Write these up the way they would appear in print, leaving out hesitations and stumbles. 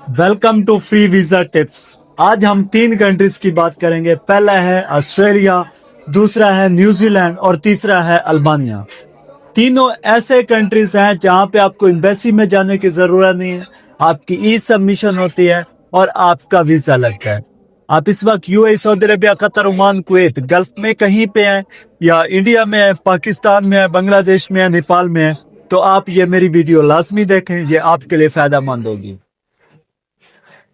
Welcome to free visa tips. आज हम 3 countries की बात करेंगे। पहला है ऑस्ट्रेलिया, दूसरा है न्यूजीलैंड और तीसरा है अल्बानिया। तीनों ऐसे कंट्रीज हैं जहां पे आपको एम्बेसी में जाने की जरूरत नहीं है, आपकी ई सबमिशन होती है और आपका वीजा लगता है। आप इस वक्त UAE, Saudi Arabia, Qatar, Oman, Kuwait, gulf में कहीं पे हैं या इंडिया में है, पाकिस्तान में है, बांग्लादेश में है, नेपाल में है, तो आप ये मेरी वीडियो लाजमी देखें, ये आपके लिए फायदेमंद होगी।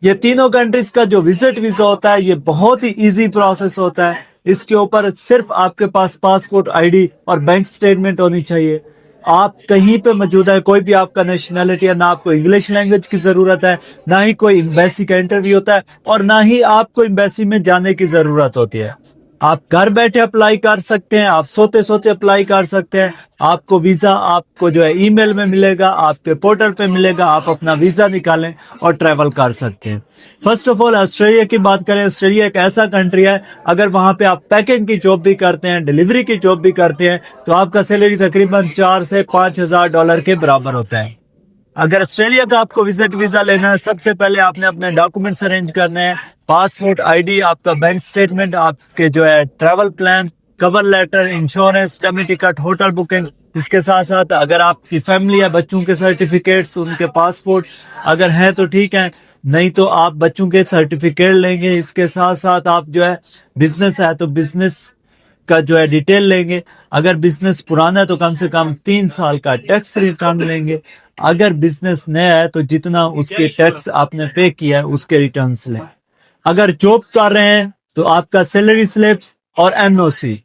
ये तीनों कंट्रीज का जो विजिट वीजा होता है ये बहुत ही इजी प्रोसेस होता है। इसके ऊपर सिर्फ आपके पास पासपोर्ट, आईडी और बैंक स्टेटमेंट होनी चाहिए। आप कहीं पे मौजूद है, कोई भी आपका नेशनैलिटी है, ना आपको इंग्लिश लैंग्वेज की जरूरत है, ना ही कोई एम्बेसी का इंटरव्यू होता है और ना ही आपको एम्बेसी में जाने की जरूरत होती है। आप घर बैठे अप्लाई कर सकते हैं, आप सोते सोते अप्लाई कर सकते हैं। आपको वीजा आपको जो है ईमेल में मिलेगा, आपके पोर्टल पे मिलेगा, आप अपना वीजा निकालें और ट्रैवल कर सकते हैं। फर्स्ट ऑफ ऑल ऑस्ट्रेलिया की बात करें, ऑस्ट्रेलिया एक ऐसा कंट्री है, अगर वहां पे आप पैकिंग की जॉब भी करते हैं, डिलीवरी की जॉब भी करते हैं, तो आपका सैलरी तकरीबन 4 से 5,000 डॉलर के बराबर होता है। अगर ऑस्ट्रेलिया का आपको विजिट वीजा लेना है, सबसे पहले आपने अपने डॉक्यूमेंट्स अरेंज करने हैं। पासपोर्ट, आईडी, आपका बैंक स्टेटमेंट, आपके जो है travel plan, cover letter, insurance, dummy ticket, hotel booking. इसके साथ साथ अगर आपकी फैमिली है, बच्चों के सर्टिफिकेट्स, उनके पासपोर्ट अगर है तो ठीक है, नहीं तो आप बच्चों के सर्टिफिकेट लेंगे। इसके साथ साथ आप जो है बिजनेस है तो बिजनेस का जो है डिटेल लेंगे। अगर बिजनेस पुराना है तो कम से कम 3 साल का टैक्स रिटर्न लेंगे। अगर बिजनेस नया है तो जितना उसके टैक्स आपने पे किया है उसके रिटर्न्स लें। अगर जॉब कर रहे हैं तो आपका सैलरी स्लिप्स और एनओसी,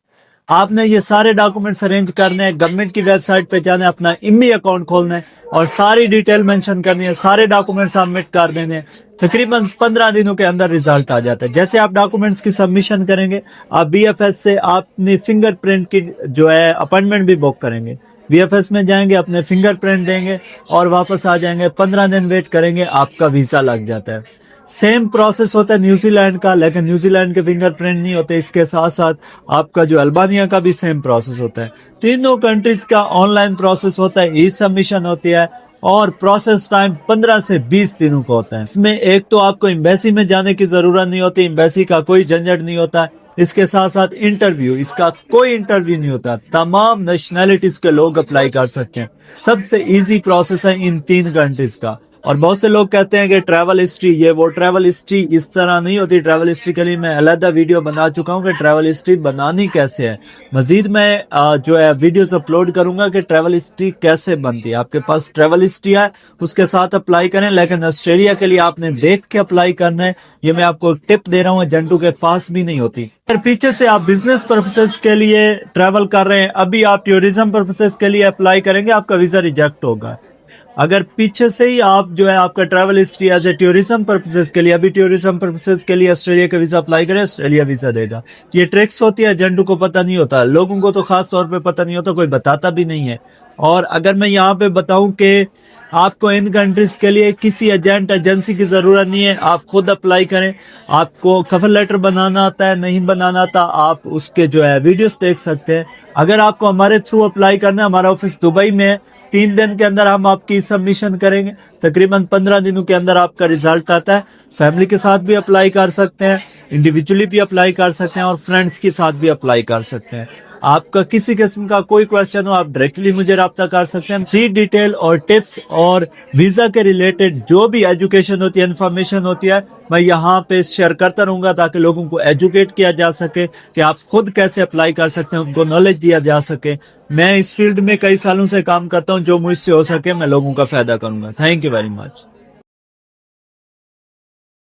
आपने ये सारे डॉक्यूमेंट्स अरेंज करने हैं। गवर्नमेंट की वेबसाइट पे जाना है, अपना इम्मी अकाउंट खोलना है और सारी डिटेल मेंशन करनी है, सारे डॉक्यूमेंट सबमिट कर देने हैं। तकरीबन 15 दिनों के अंदर रिजल्ट आ जाता है। जैसे आप डॉक्यूमेंट्स की सबमिशन करेंगे, आप बीएफएस से अपनी फिंगरप्रिंट की जो है अपॉइंटमेंट भी बुक करेंगे। बीएफएस में जाएंगे, अपने फिंगरप्रिंट देंगे और वापस आ जाएंगे। 15 दिन वेट करेंगे, आपका वीजा लग जाता है। सेम प्रोसेस होता है न्यूजीलैंड का, लेकिन न्यूजीलैंड के फिंगरप्रिंट नहीं होते। इसके साथ साथ आपका जो अल्बानिया का भी सेम प्रोसेस होता है। तीनों कंट्रीज का ऑनलाइन प्रोसेस होता है, ई सबमिशन होती है और प्रोसेस टाइम 15 से 20 दिनों का होता है। इसमें एक तो आपको एम्बेसी में जाने की जरूरत नहीं होती, एम्बेसी का कोई झंझट नहीं होता है। इसके साथ साथ इंटरव्यू, इसका कोई इंटरव्यू नहीं होता। तमाम नेशनैलिटीज के लोग अप्लाई कर सकते हैं। सबसे इजी प्रोसेस है इन 3 कंट्रीज का। और बहुत से लोग कहते हैं कि ट्रैवल हिस्ट्री ये वो, ट्रैवल हिस्ट्री इस तरह नहीं होती। ट्रैवल हिस्ट्री के लिए मैं अलग वीडियो बना चुका हूं कि ट्रैवल हिस्ट्री बनानी कैसे है। मजीद मैं जो है वीडियोस अपलोड करूंगा कि ट्रैवल हिस्ट्री कैसे बनती है। आपके पास ट्रैवल हिस्ट्री है उसके साथ अप्लाई करें, लेकिन ऑस्ट्रेलिया के लिए आपने देख के अप्लाई करना है। ये मैं आपको टिप दे रहा हूँ, एजेंटों के पास भी नहीं होती। अगर पीछे से आप बिजनेस पर्पसेस के लिए ट्रैवल कर रहे हैं, अभी आप टूरिज्म पर्पसेस के लिए अप्लाई करेंगे, आपका वीजा रिजेक्ट होगा। अगर पीछे से ही आप जो है आपका travel history as a tourism purposes के लिए, अभी टूरिज्म पर्पसेस के लिए ऑस्ट्रेलिया का वीजा अप्लाई करें, ऑस्ट्रेलिया वीजा देगा। ये ट्रिक्स होती है, एजेंटों को पता नहीं होता, लोगों को तो खास तौर पे पता नहीं होता, कोई बताता भी नहीं है। और अगर मैं यहाँ पे बताऊं कि आपको इन कंट्रीज के लिए किसी एजेंट एजेंसी की जरूरत नहीं है, आप खुद अप्लाई करें। आपको कवर लेटर बनाना आता है, नहीं बनाना आता, आप उसके जो है वीडियोस देख सकते हैं। अगर आपको हमारे थ्रू अप्लाई करना है, हमारा ऑफिस दुबई में है, 3 दिन के अंदर हम आपकी सबमिशन करेंगे। तकरीबन 15 दिनों के अंदर आपका रिजल्ट आता है। फैमिली के साथ भी अप्लाई कर सकते हैं, इंडिविजुअली भी अप्लाई कर सकते हैं और फ्रेंड्स के साथ भी अप्लाई कर सकते हैं। आपका किसी किस्म का कोई क्वेश्चन हो, आप डायरेक्टली मुझे राब्ता कर सकते हैं। सी डिटेल और टिप्स और वीजा के रिलेटेड जो भी एजुकेशन होती है, इन्फॉर्मेशन होती है, मैं यहाँ पे शेयर करता रहूंगा ताकि लोगों को एजुकेट किया जा सके कि आप खुद कैसे अप्लाई कर सकते हैं, उनको नॉलेज दिया जा सके। मैं इस फील्ड में कई सालों से काम करता हूँ, जो मुझसे हो सके मैं लोगों का फायदा करूंगा। Thank you very much.